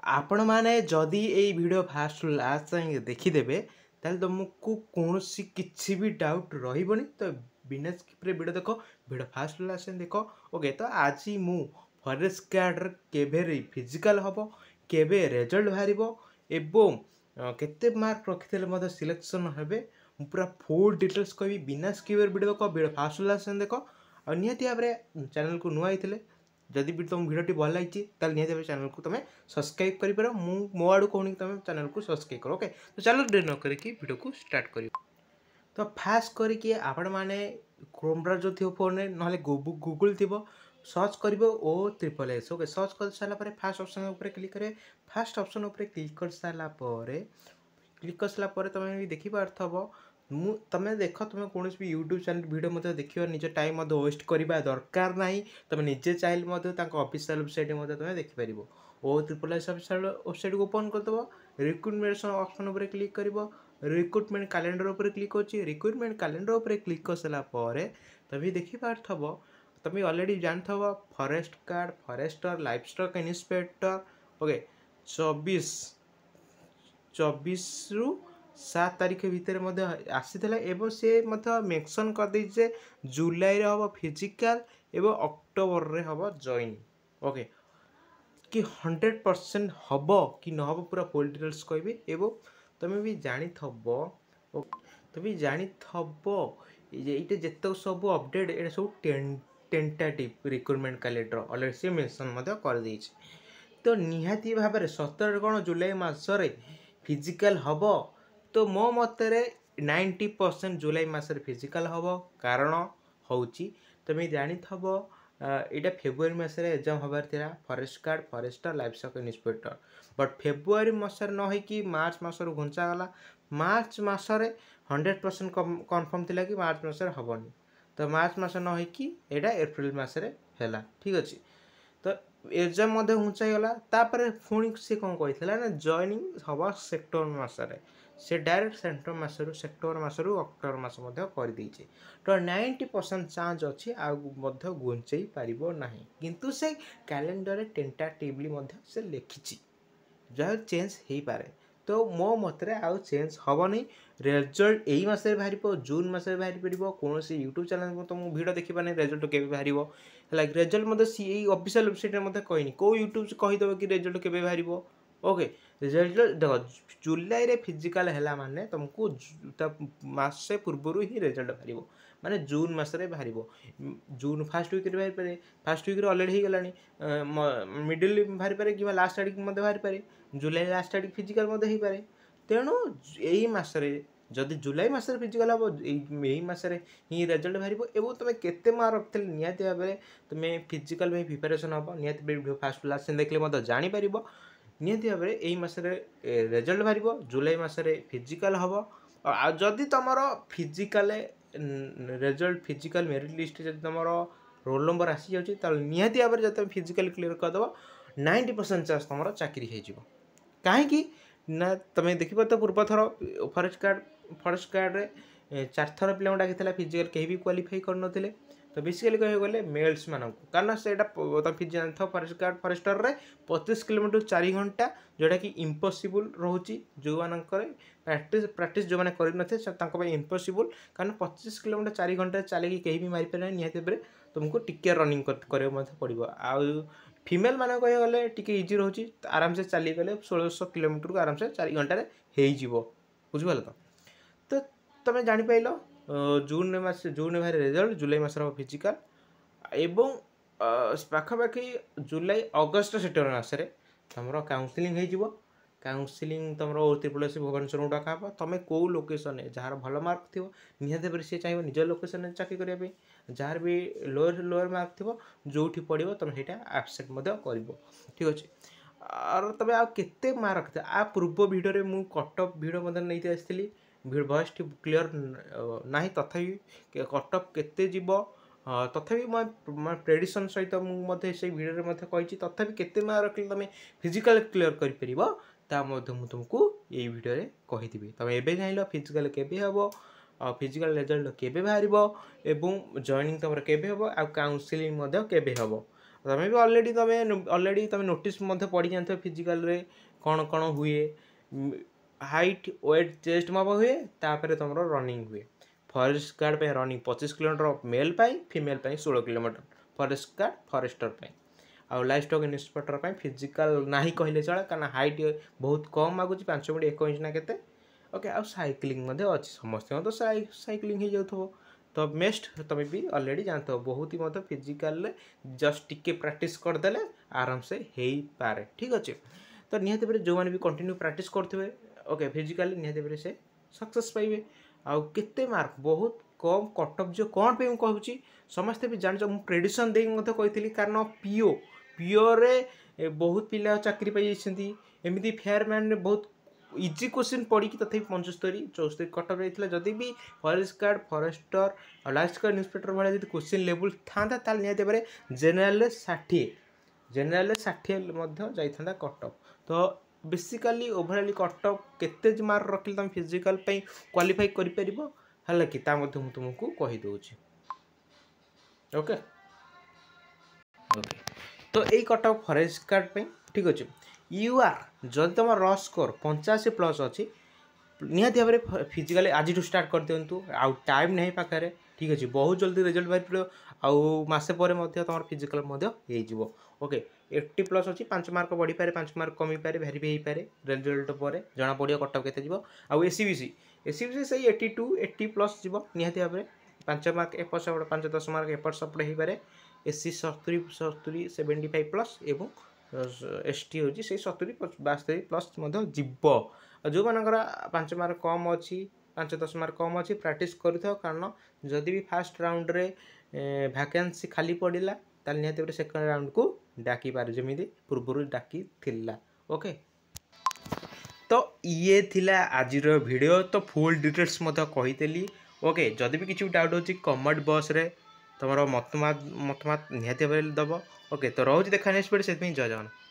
आपण माने जदि ये वीडियो फास्ट लास्ट जाए देखीदे ताल तुमको कौन किसी भी डाउट रही तो बिना स्किप वीडियो देख वीडियो फास्ट लास्ट देख ओके। तो आज मु फॉरेस्ट गार्ड केबे फिजिकल हम केबे रिजल्ट बाहर एवं केते मार्क रखिले सिलेक्शन हेबे पूरा फुल डिटेल्स कहि बिना स्किप वीडियो देख वीडियो फास्ट लास्ट देख और निहती भाव में चैनल को नुआ आइले जदि भी तुम वीडियो भल लगी निहती भाव चैनल को तुम सब्सक्राइब कर मो आड़ू कहूँ तुम चैनल को सब्सक्राइब कर ओके। तो चलो डेरी न करके वीडियो को स्टार्ट कर। तो फास्ट करके आपण मैंने क्रोम ब्राउजर थी फोन में ना गूगल थी सर्च कर O SSS ओके। सर्च कर सारापर फास्ट ऑप्शन उपर क्लिक करें। फास्ट ऑप्शन उपर क्लिक कर सारापर तुम भी देखिपार तुम्हें देख तुम कौन भी यूट्यूब चैनल वीडियो देख निज टाइम वेस्ट करवा दरकार ना तुम निजे चाहिए ऑफिशियल वेबसाइट तुम देखिपार O SSS ऑफिशियल वेबसाइट को ओपन करदेव रिक्रुटमेंट ऑप्शन उपर क्लिक कर रिक्रुटमेंट कैलेंडर उपर क्लिक होची रिक्रुटमेंट कैलेंडर उपर क्लिक कर सारा तुम देखिपार तुम ऑलरेडी जानथव forest guard forester livestock inspector okay 24 रु 7 तारीख भितर आसी एवं से मेंशन कर दे जुलाई रे हम फिजिकल एवं अक्टोबर रे हम जॉइन ओके कि 100% हम कि न हम पूरा फुल डिटेल्स कहबी एवं तुम भी जानी ये जितक सब अपडेट ये सब टेंटेटिव रिक्रुटमेंट कैलेंडर ऑलरेडी से मेंशन कर दी। तो निहाती भाव में 17 कौन जुलाई मसरे फिजिकल हम तो मो मतरे 90% जुलाई मसरे फिजिकल हम कारण हूँ तुम जानी यहाँ फेब्रुआरी मसरे एग्जाम हबार था forest guard forester livestock inspector but February मसरे न होकि मार्च मसर घुंचागला मार्च मसरे 100% कन्फर्म थिला कि मार्च मसरे हेनी तो मार्च मस न होकि यहाँ एप्रिल मसरे है ठीक अच्छे। तो एग्जाम घुंचाईगला तापर पुणी सी कौन कही ना जॉइनिंग हम सेक्टर मसरे से डायरेक्ट सेक्टर मसरू अक्टोबर मस करदे तो 90% चांस अच्छी आगे घुंचई पार ना किंतु से कैलेंडर टेंटेटिवली से लिखी जहाँ चेंज हो पारे। तो मो मतरे आउ चेंज हेनी रिजल्ट यही मसरे बाहर जून मसरे बाहर पड़ो कौन से यूट्यूब चैनल तो मुझे भिड देखी पाने रिजल्ट के बाहर है रिजल्ट यही ऑफिशियल वेबसाइट कहनी कौ यूट्यूब कहीदेव कि रिजल्ट के बाहर ओके। रिजल्ट देख जुलाई रे फिजिकल है माने तुमको मसे पूर्वर ही रिजल्ट बाहर माने जून मसरे बाहर जून फास्ट वीक बाहर पारे फास्ट वीक अलरेडी हो गला मिडिल बाहर पारे कि लास्ट आड़ बाहर पारे जुलाई लास्ट आड़ फिजिकल हो पारे तेणु यही मसरे जदि जुलाई मसरे फिजिकल हम यही मसरे ही रिजल्ट बाहर एवं तुम केते मार्क रखते निहाती भाव में तुम फिजिकल प्रिपरेशन हम निहाती फास्ट लास्ट देखले जापर निहाती भाव में यही मसरे रिजल्ट बाहर जुलाई मसरे फिजिकल हम जदि तुम physical result physical merit list जब तुम रोल नंबर आसी जाऊँगी निहाती भाव में जब तुम फिजिकल क्लीयर करदेव 90% चांस तुम चाकरी हो कहीं ना तुम देखिए तो पूर्व थर फॉरेस्ट गार्ड रे 4 थर पिला डाकी फिजिकल कहीं भी क्वालिफाई करते तो बेसिकली कह गले मेल्स मान कारण से फिजिकल फॉरेस्ट गार्ड फॉरेस्टर रे 25 किलोमीटर 4 घंटा जोटा कि इम्पॉसिबल रोचे जो प्रैक्टिस जो मैंने कर इम्पॉसिबल कारण 25 किलोमीटर 4 घंटा चलिए कहीं भी मारी पारे निहाती भाव तुमको टिके रनिंग करने पड़ो आउ फीमेल मान कह गले टी इजी रोचे आराम से चली गले 1600 किलोमीटर को आराम से 4 घंटे हो बुझिपाल। तो तुम जापार जून बाहर रिजल्ट जुलाई मस फिजिकल एवं पाखापाखि जुलाई अगस्ट सेप्टेम्बर मसरे तुम काउनसिलिंग हो काउनसिलिंग तुम O SSS भुवनेश्वर डाक तुम कौ लोकेशन जार भल मार्क थी निहाती भाव से चाहिए निज लोकेशन चाकरी करने जार भी लोअर मार्क थी जो पड़ो तुम से एक्सेप्ट कर ठीक अच्छे। और तुम आते मार्क रखते आ पूर्व भिडियो मुझे कटअप भिड नहीं आसती वॉइस क्लीयर ना तथापि कटअप केते जीव तथापि मैं प्रेडिक्शन सहित मुझे भिडियो कही तथापि केते मार्क रखिले तुम फिजिकल क्लीयर कर तुमको ये भिडियो कही तुम एवं जान फिजिकल केबे हम फिजिकल रिजल्ट केबे बाहर एवं जॉइनिंग तुम केबे हम आ काउनसिलिंग केबे हम तुम्हें भी ऑलरेडी तुम नोटिस पढ़ी जानते फिजिकल रे कौन कौन हुए हाइट वेट चेस्ट माप हुए तापर तुम रनिंग हुए फॉरेस्ट गार्ड पे रनिंग 25 किलोमीटर मेल पाई फीमेल पाई 16 किलोमीटर फॉरेस्ट गार्ड फॉरेस्टर पाई आउ लाइफ स्टॉक इन्स्पेक्टर पाई फिजिकल नहीं कहले चले कारण हाइट बहुत कम मागुच 5 फुट 1 इंच ना केते ओके आउ साइक्लिंग अच्छी समस्त तो साइक्लिंग हो जाऊ तो बेस्ट तुम्हें भी ऑलरेडी जानते हो बहुत ही फिजिकल जस्ट टिके प्रैक्टिस करदे आराम से हो पारे ठीक अच्छे तो निहत भाई जो मैंने भी कंटिन्यू प्रैक्टिस करते ओके फिजिकली निहत भाई से सक्सेस पाइबे आउ केते मार्क बहुत कम कटअप जो कौन पे कहूँ समस्ते भी जान मुझे प्रेडिक्शन देती कही कारण पीओ रे बहुत पिला चाकरी पाई एमती फेयरमैन रे बहुत इजी क्वेश्चन पढ़ी तथापि 75 74 कटअप जाइए जदि भी फॉरेस्ट गार्ड फॉरेस्टर और लास्ट गार्ड इन्स्पेक्टर भाई जब क्वेश्चन लेवल था निहत भाई जेनेराल 60 जेनेराल 60 जाइए कटअप तो बेसिकली ओभरअली कटअप केते मार्क रखिले तुम फिजिकल क्वालिफाई कर कि तुमको कहीदे ओके ओके तो यही कटअप फॉरेस्ट गार्ड पे ठीक अच्छे यू आर जदि तुम र स्कोर 85 प्लस अच्छी निहाती भाव में फिजिकली आज स्टार्ट कर दिंतु आउ टाइम नहीं पाखे ठीक अच्छे बहुत जल्दी रिजल्ट बाहर पड़ो आउ मसे तुम फिजिकल हो ओके 80 प्लस अच्छी 5 मार्क बढ़ी पारे 5 मार्क कमी पारे भेरीफाई हो पारे रिजल्ट पर जना पड़ो कटअप के आउ एसीबीसी से 82 80 प्लस जीव निहाती भाव में 5 मार्क एपट सपट 5-10 मार्क एपट सपट हो पारे एससी 70 75 प्लस एवं एसटी हूँ से 70 72 प्लस जीव जो मानकर 5 मार्क कम अच्छी 5-10 मार्क कम अच्छी प्रैक्टिस कर कारण जदि भी फास्ट राउंड रे वैकेंसी खाली पड़ा ताल निहत सेकेंड राउंड को डाकी पारे जमी पूर्व डाकी थिला ओके तो ये थिला आज वीडियो तो फुल डिटेल्स कही ओके जदि भी किसी डाउट होची कमेंट बॉक्स रे तुम मतमात निहत भाव दब ओके तो रोज देखा नेक्स्ट वीडियो से जय जगन्नाथ।